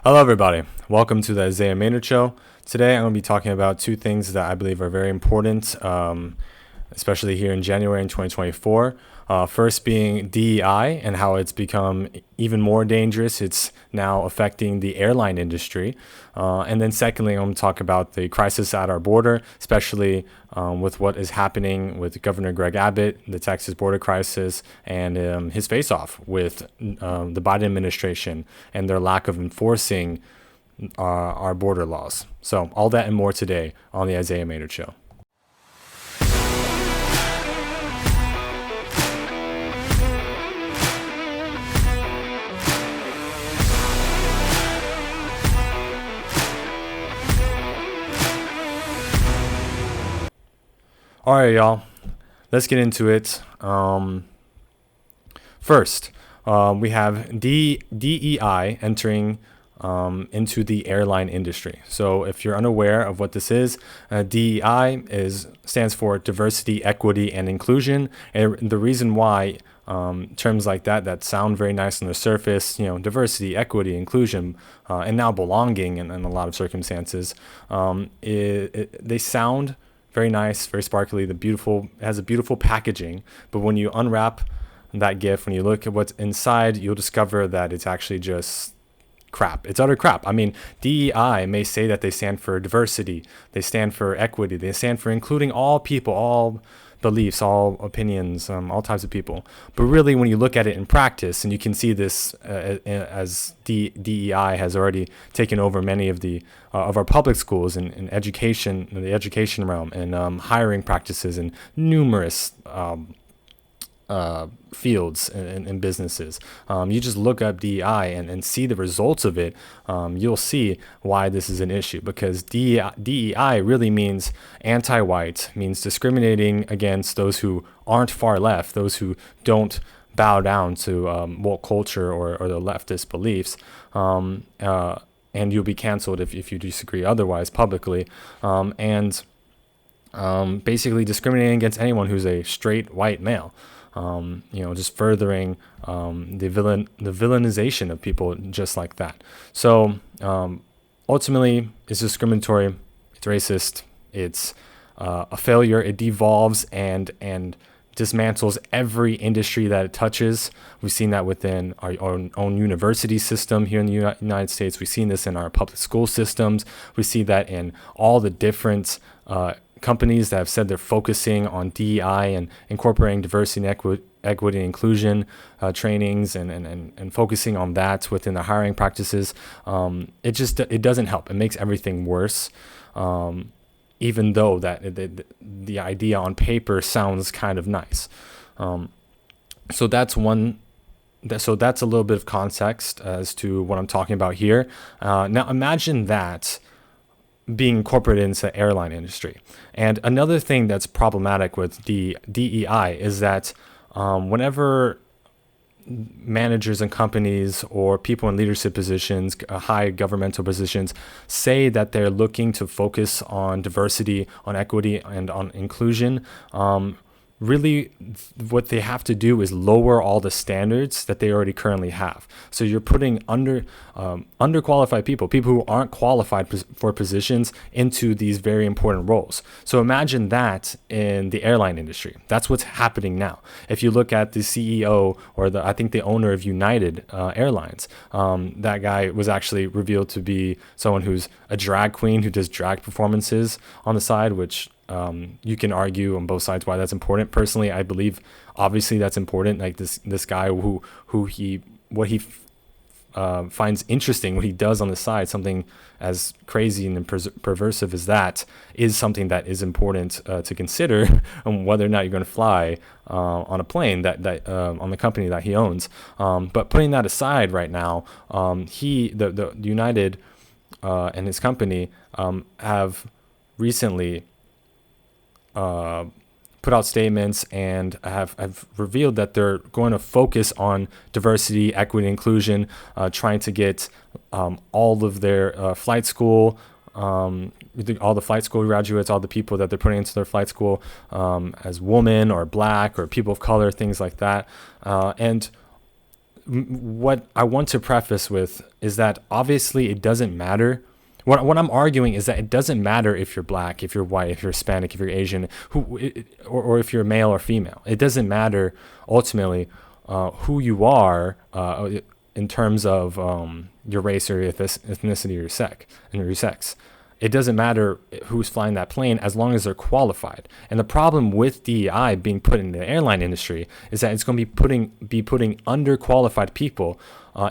Hello, everybody. Welcome to the Isaiah Maynard Show. Today, I'm going to be talking about two things that I believe are very important, especially here in January in 2024. First being DEI and how it's become even more dangerous. It's now affecting the airline industry. And then secondly, I'm going to talk about the crisis at our border, especially with what is happening with Governor Greg Abbott, the Texas border crisis, and his face-off with the Biden administration and their lack of enforcing our border laws. So all that and more today on the Isaiah Maynard Show. All right, y'all. Let's get into it. First, we have DEI entering into the airline industry. So if you're unaware of what this is, DEI stands for diversity, equity, and inclusion. And the reason why terms like that sound very nice on the surface, diversity, equity, inclusion, and now belonging in a lot of circumstances, they sound very nice, very sparkly, it has a beautiful packaging. But when you unwrap that gift, when you look at what's inside, you'll discover that it's actually just crap. It's utter crap. I mean, DEI may say that they stand for diversity, they stand for equity, they stand for including all people, all beliefs, all opinions, all types of people. But really, when you look at it in practice, and you can see this as DEI has already taken over many of our public schools and education, in the education realm, and hiring practices in numerous fields and businesses. You just look up DEI and see the results of it. You'll see why this is an issue, because DEI really means anti-white, means discriminating against those who aren't far left, those who don't bow down to woke culture or the leftist beliefs. And you'll be canceled if you disagree otherwise publicly. And basically discriminating against anyone who's a straight white male. Just furthering the villainization of people just like that. So ultimately, it's discriminatory, it's racist, it's a failure. It devolves and dismantles every industry that it touches. We've seen that within our own university system here in the United States. We've seen this in our public school systems. We see that in all the different companies that have said they're focusing on DEI and incorporating diversity and equity and inclusion trainings and focusing on that within the hiring practices. It doesn't help. It makes everything worse. Even though that the idea on paper sounds kind of nice. So that's a little bit of context as to what I'm talking about here. Now imagine that being incorporated into the airline industry. And another thing that's problematic with the DEI is that whenever managers and companies or people in leadership positions, high governmental positions, say that they're looking to focus on diversity, on equity, and on inclusion, really what they have to do is lower all the standards that they already currently have. So you're putting underqualified people who aren't qualified for positions into these very important roles. So imagine that in the airline industry. That's what's happening now. If you look at the CEO or I think the owner of United Airlines, that guy was actually revealed to be someone who's a drag queen who does drag performances on the side, which you can argue on both sides why that's important. Personally, I believe obviously that's important. Like this guy what he finds interesting, what he does on the side, something as crazy and perversive as that, is something that is important to consider on whether or not you're going to fly on a plane that on the company that he owns. But putting that aside right now, the United and his company have recently put out statements and have revealed that they're going to focus on diversity, equity, inclusion, trying to get all of their flight school, all the flight school graduates, all the people that they're putting into their flight school as women or black or people of color, things like that. And what I want to preface with is that obviously it doesn't matter. What I'm arguing is that it doesn't matter if you're black, if you're white, if you're Hispanic, if you're Asian, or if you're male or female. It doesn't matter ultimately who you are in terms of your race or ethnicity or your sex. It doesn't matter who's flying that plane as long as they're qualified. And the problem with DEI being put in the airline industry is that it's going to be putting underqualified people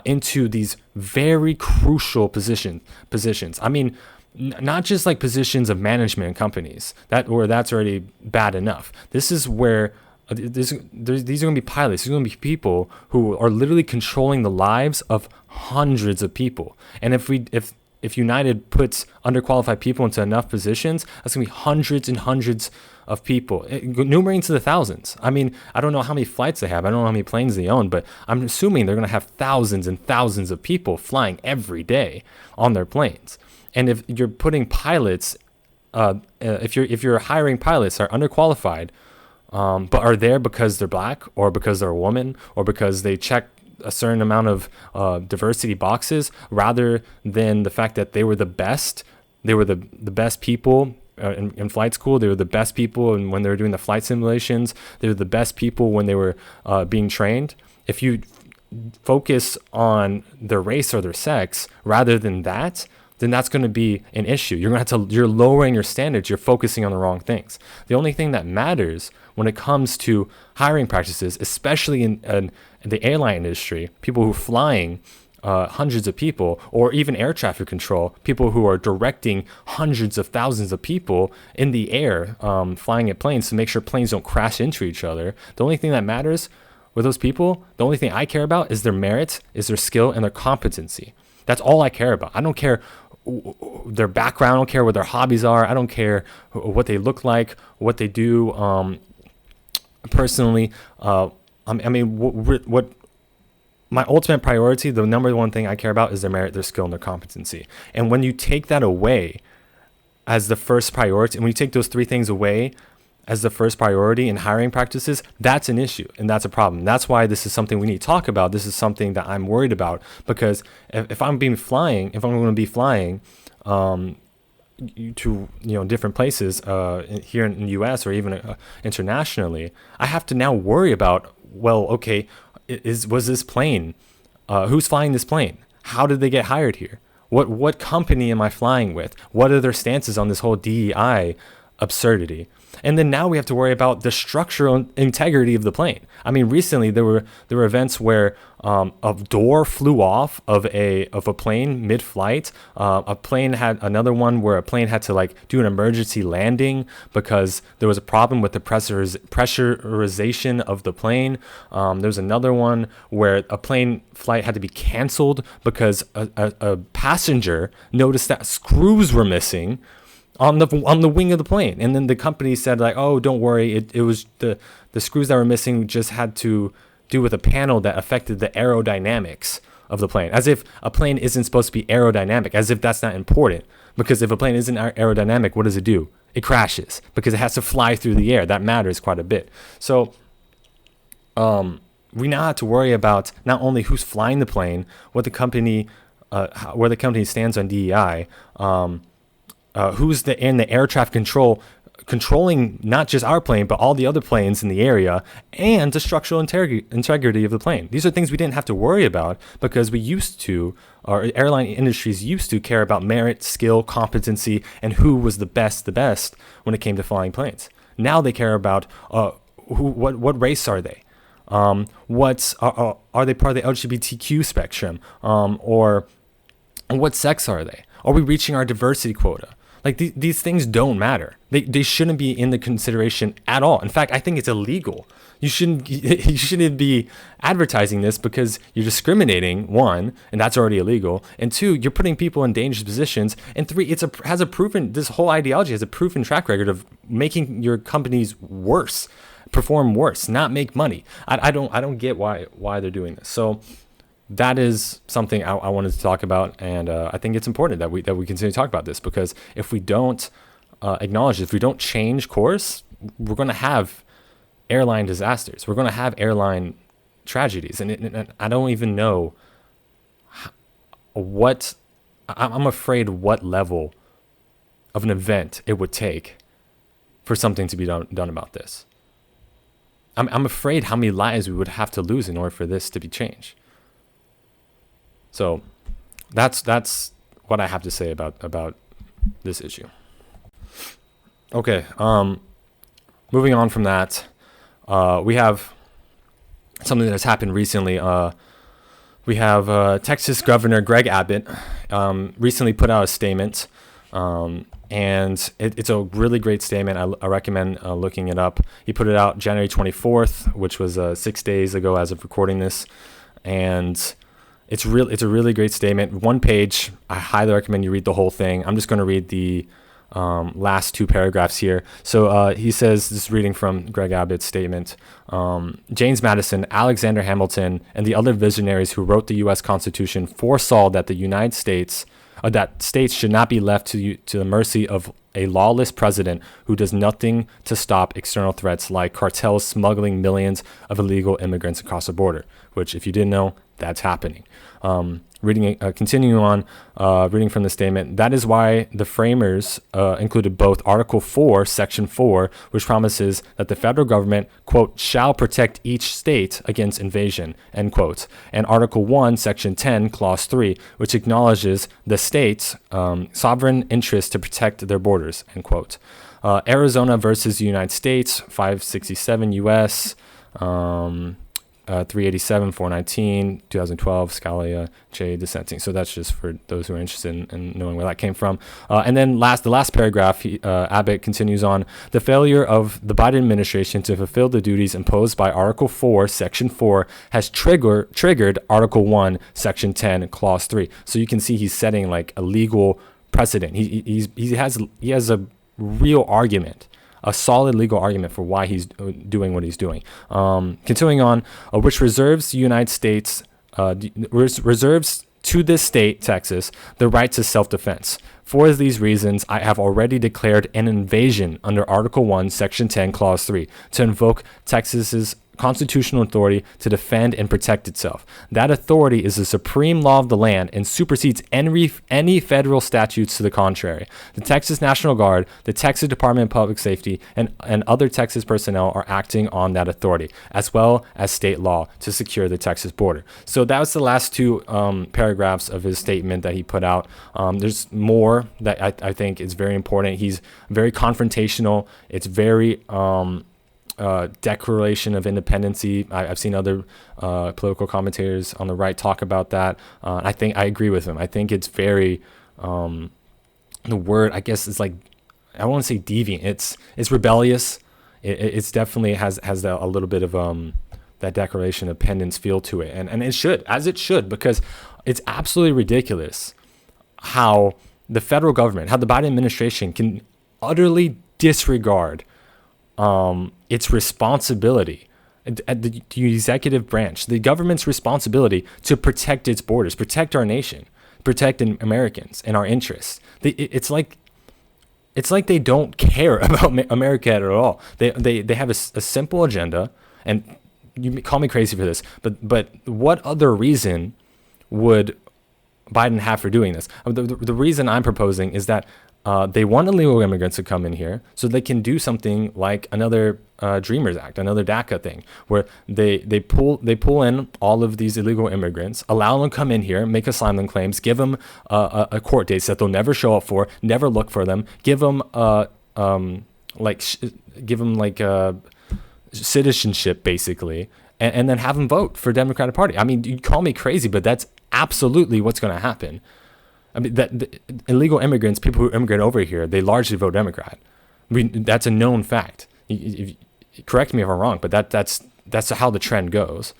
into these very crucial positions. I mean, not just like positions of management in companies where that's already bad enough. This is where these are going to be pilots. These are going to be people who are literally controlling the lives of hundreds of people. And if United puts underqualified people into enough positions, that's going to be hundreds and hundreds of people, numbering to the thousands. I mean, I don't know how many flights they have. I don't know how many planes they own, but I'm assuming they're going to have thousands and thousands of people flying every day on their planes. And if you're putting pilots, if you're hiring pilots that are underqualified, but are there because they're black or because they're a woman or because they check a certain amount of diversity boxes, rather than the fact that they were the best people in flight school. They were the best people, and when they were doing the flight simulations, they were the best people when they were being trained. If you focus on their race or their sex rather than that, then that's going to be an issue. You're lowering your standards. You're focusing on the wrong things. The only thing that matters when it comes to hiring practices, especially in the airline industry, people who are flying hundreds of people, or even air traffic control, people who are directing hundreds of thousands of people in the air, flying at planes to make sure planes don't crash into each other. The only thing that matters with those people, the only thing I care about is their merit, is their skill, and their competency. That's all I care about. I don't care their background. I don't care what their hobbies are. I don't care what they look like, what they do. Personally, I mean, what my ultimate priority, the number one thing I care about is their merit, their skill, and their competency. And when you take that away as the first priority, and when you take those three things away as the first priority in hiring practices, that's an issue and that's a problem. That's why this is something we need to talk about. This is something that I'm worried about, because if I'm going to be flying to different places here in the U.S. or even internationally, I have to now worry about, well, okay, was this plane? Who's flying this plane? How did they get hired here? What company am I flying with? What are their stances on this whole DEI absurdity? And then now we have to worry about the structural integrity of the plane. I mean, recently there were events where a door flew off of a plane mid-flight. Another one where a plane had to do an emergency landing because there was a problem with the pressurization of the plane. There was another one where a plane flight had to be canceled because a passenger noticed that screws were missing on the wing of the plane, and then the company said oh, don't worry, it was the screws that were missing just had to do with a panel that affected the aerodynamics of the plane, as if a plane isn't supposed to be aerodynamic, as if that's not important. Because if a plane isn't aerodynamic, what does it do? It crashes because it has to fly through the air. That matters quite a bit. So we now have to worry about not only who's flying the plane, what the company where the company stands on DEI, who's in the air traffic controlling not just our plane, but all the other planes in the area, and the structural integrity of the plane. These are things we didn't have to worry about because our airline industries used to care about merit, skill, competency, and who was the best when it came to flying planes. Now they care about what race are they? Are they part of the LGBTQ spectrum? Or what sex are they? Are we reaching our diversity quota? These things don't matter. They shouldn't be in the consideration at all. In fact, I think it's illegal. You shouldn't be advertising this because you're discriminating, one, and that's already illegal, and two, you're putting people in dangerous positions, and three, this whole ideology has a proven track record of making your companies perform worse, not make money. I don't get why they're doing this. So that is something I wanted to talk about, and I think it's important that we continue to talk about this, because if we don't acknowledge it, if we don't change course, we're going to have airline disasters. We're going to have airline tragedies. And I don't even know I'm afraid what level of an event it would take for something to be done about this. I'm afraid how many lives we would have to lose in order for this to be changed. So that's what I have to say about this issue. Okay, moving on from that, we have something that's happened recently. We have Texas Governor Greg Abbott recently put out a statement, and it's a really great statement. I recommend looking it up. He put it out January 24th, which was 6 days ago as of recording this, and it's a really great statement. One page. I highly recommend you read the whole thing. I'm just going to read the last two paragraphs here. So he says, this is reading from Greg Abbott's statement, James Madison, Alexander Hamilton, and the other visionaries who wrote the U.S. Constitution foresaw that the United States, that states should not be left to the mercy of a lawless president who does nothing to stop external threats like cartels smuggling millions of illegal immigrants across the border, which, if you didn't know, that's happening. Continuing on, reading from the statement, that is why the framers included both Article 4, Section 4, which promises that the federal government, quote, shall protect each state against invasion, end quote, and Article 1, Section 10, Clause 3, which acknowledges the state's sovereign interest to protect their borders, end quote. Arizona versus the United States, 567 U.S., 387, 419, 2012, Scalia, J. dissenting. So that's just for those who are interested in knowing where that came from. And then the last paragraph, Abbott continues on, the failure of the Biden administration to fulfill the duties imposed by Article 4, Section 4 has triggered Article 1, Section 10, Clause 3. So you can see he's setting like a legal precedent. He has a real argument, a solid legal argument for why he's doing what he's doing. Continuing on, which reserves the United States, reserves to this state, Texas, the right to self-defense. For these reasons, I have already declared an invasion under Article 1, Section 10, Clause 3, to invoke Texas's constitutional authority to defend and protect itself. That authority is the supreme law of the land and supersedes any federal statutes to the contrary. The Texas National Guard, the Texas Department of Public Safety, and other Texas personnel are acting on that authority, as well as state law, to secure the Texas border. So that was the last two paragraphs of his statement that he put out. There's more that I think is very important. He's very confrontational. It's very Declaration of Independency. I've seen other political commentators on the right talk about that. I think I agree with him. I think it's very the word, I guess, is like, I won't say deviant. It's rebellious. It's definitely has a little bit of that Declaration of Independence feel to it, and it should, because it's absolutely ridiculous how the federal government, how the Biden administration can utterly disregard its responsibility at the executive branch, the government's responsibility to protect its borders, protect our nation, protect Americans and our interests. It's like they don't care about America at all. They have a simple agenda, and you call me crazy for this, but what other reason would Biden have for doing this? The reason I'm proposing is that they want illegal immigrants to come in here so they can do something like another Dreamers Act, another DACA thing, where they pull in all of these illegal immigrants, allow them to come in here, make asylum claims, give them a court date that they'll never show up for, never look for them, give them citizenship basically, and then have them vote for Democratic Party. I mean, you call me crazy, but that's absolutely what's going to happen. I mean, the illegal immigrants, people who immigrate over here, they largely vote Democrat. I mean, that's a known fact. Correct me if I'm wrong, but that's how the trend goes.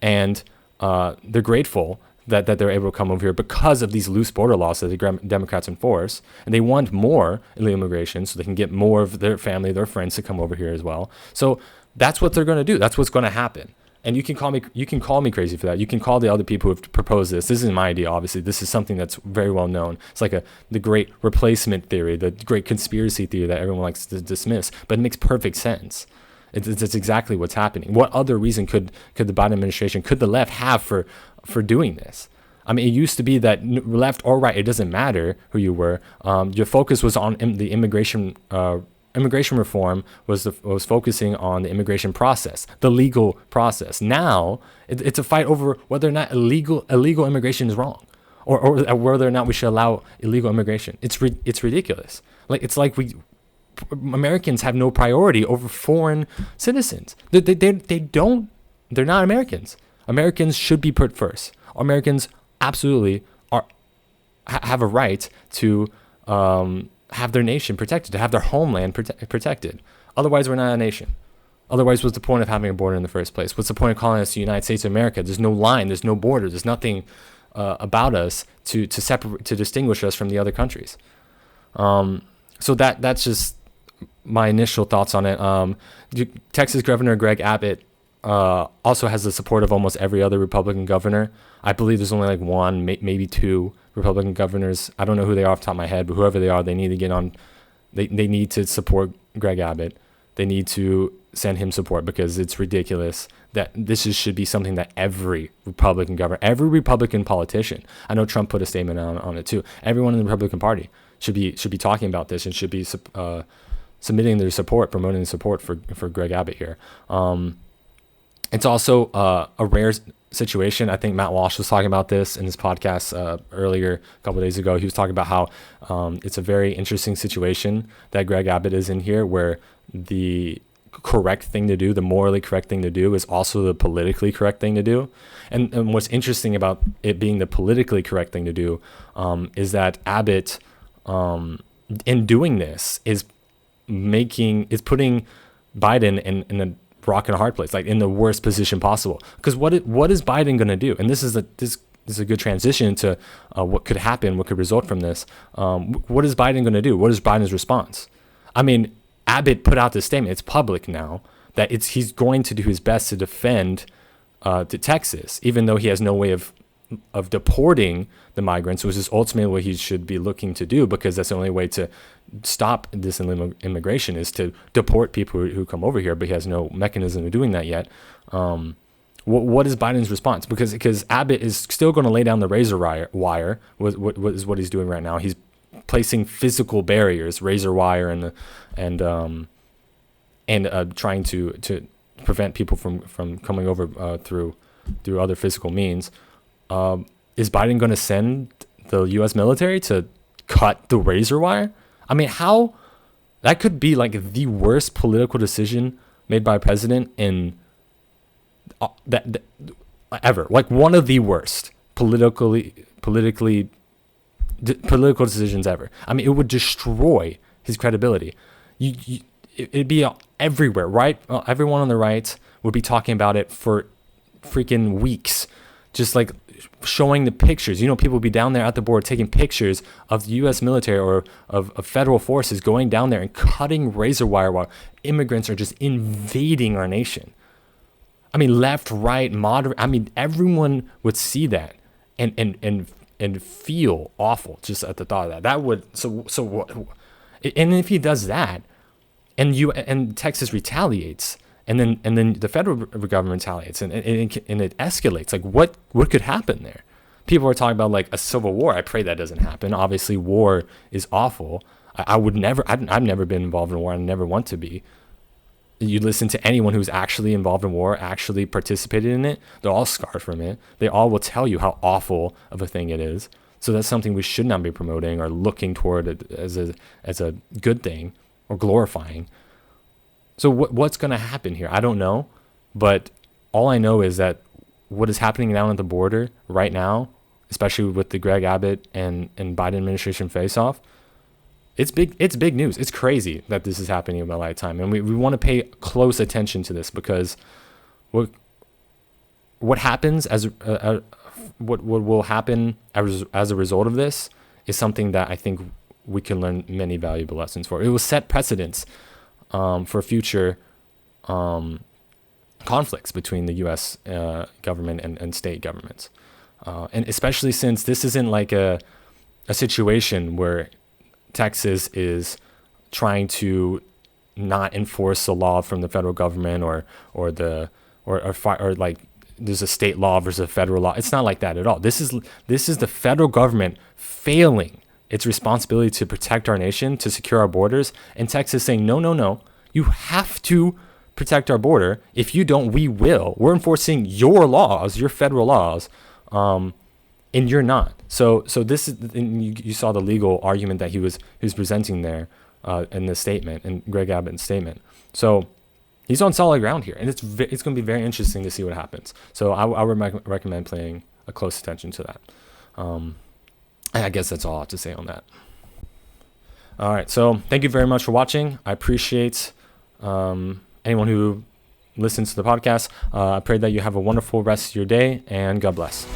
And they're grateful that they're able to come over here because of these loose border laws that the Democrats enforce. And they want more illegal immigration so they can get more of their family, their friends to come over here as well. So that's what they're going to do. That's what's going to happen. And you can call me crazy for that. You can call the other people who have proposed this. This isn't my idea, obviously. This is something that's very well known. It's like the great replacement theory, the great conspiracy theory that everyone likes to dismiss, but it makes perfect sense. It's exactly what's happening. What other reason could the Biden administration, could the left have for doing this? I mean, it used to be that left or right, it doesn't matter who you were. Your focus was on the immigration reform was focusing on the immigration process, the legal process. Now it's a fight over whether or not illegal immigration is wrong, or whether or not we should allow illegal immigration. It's ridiculous. It's like Americans have no priority over foreign citizens. They're not Americans. Americans should be put first. Americans absolutely have a right to have their nation protected, to have their homeland protected. Otherwise, we're not a nation. Otherwise, what's the point of having a border in the first place? What's the point of calling us the United States of America? There's no line, there's no border, there's nothing about us to separate, to distinguish us from the other countries. So that's just my initial thoughts on it. Texas Governor Greg Abbott also has the support of almost every other Republican governor. I believe there's only like one, maybe two Republican governors. I don't know who they are off the top of my head, but whoever they are, they need to get on. They need to support Greg Abbott. They need to send him support, because it's ridiculous that should be something that every Republican governor, every Republican politician, I know Trump put a statement on it too, everyone in the Republican Party should be talking about this and should be submitting their support, promoting the support for Greg Abbott here. It's also a rare situation. I think Matt Walsh was talking about this in his podcast earlier, a couple of days ago. He was talking about how it's a very interesting situation that Greg Abbott is in here, where the correct thing to do, the morally correct thing to do, is also the politically correct thing to do. And what's interesting about it being the politically correct thing to do is that Abbott, in doing this, is putting Biden in a rock and a hard place, like in the worst position possible. Because what is Biden going to do? And this is a good transition to what could happen, what could result from this. What is Biden going to do? What is Biden's response? I mean, Abbott put out this statement. It's public now that he's going to do his best to defend to Texas, even though he has no way of deporting the migrants, which is ultimately what he should be looking to do, because that's the only way to stop this immigration is to deport people who come over here, but he has no mechanism of doing that yet. What is Biden's response? Because Abbott is still going to lay down the razor wire. What he's doing right now. He's placing physical barriers, razor wire, and trying to prevent people from coming over through other physical means. Is Biden going to send the U.S. military to cut the razor wire? I mean, how that could be like the worst political decision made by a president in that ever. Like one of the worst political decisions ever. I mean, it would destroy his credibility. It'd be everywhere, right? Everyone on the right would be talking about it for freaking weeks, just like showing the pictures. People would be down there at the border taking pictures of the U.S. military or of federal forces going down there and cutting razor wire while immigrants are just invading our nation. I mean, left, right, moderate. I mean, everyone would see that and feel awful just at the thought of that. That would so what? And if he does that, and Texas retaliates, and then the federal government retaliates, and it escalates. Like what could happen there? People are talking about like a civil war. I pray that doesn't happen. Obviously, war is awful. I've never been involved in war. I never want to be. You listen to anyone who's actually involved in war, actually participated in it, they're all scarred from it. They all will tell you how awful of a thing it is. So that's something we should not be promoting or looking toward it as a good thing or glorifying. So what's going to happen here? I don't know. But all I know is that what is happening down at the border right now, especially with the Greg Abbott and Biden administration face-off, it's big news. It's crazy that this is happening in my lifetime. And we want to pay close attention to this, because what happens what will happen as a result of this is something that I think we can learn many valuable lessons for. It will set precedents for future conflicts between the U.S. Government and state governments. And especially since this isn't like a situation where Texas is trying to not enforce a law from the federal government or like there's a state law versus a federal law. It's not like that at all. This is the federal government failing its responsibility to protect our nation, to secure our borders, and Texas saying, no, you have to protect our border. If you don't, we will. We're enforcing your laws, your federal laws, and you're not. So this is, and you saw the legal argument that he was presenting there in the statement, in Greg Abbott's statement. So he's on solid ground here, and it's going to be very interesting to see what happens. So I would recommend paying a close attention to that. I guess that's all I have to say on that. All right, so thank you very much for watching. I appreciate anyone who listens to the podcast. I pray that you have a wonderful rest of your day, and God bless.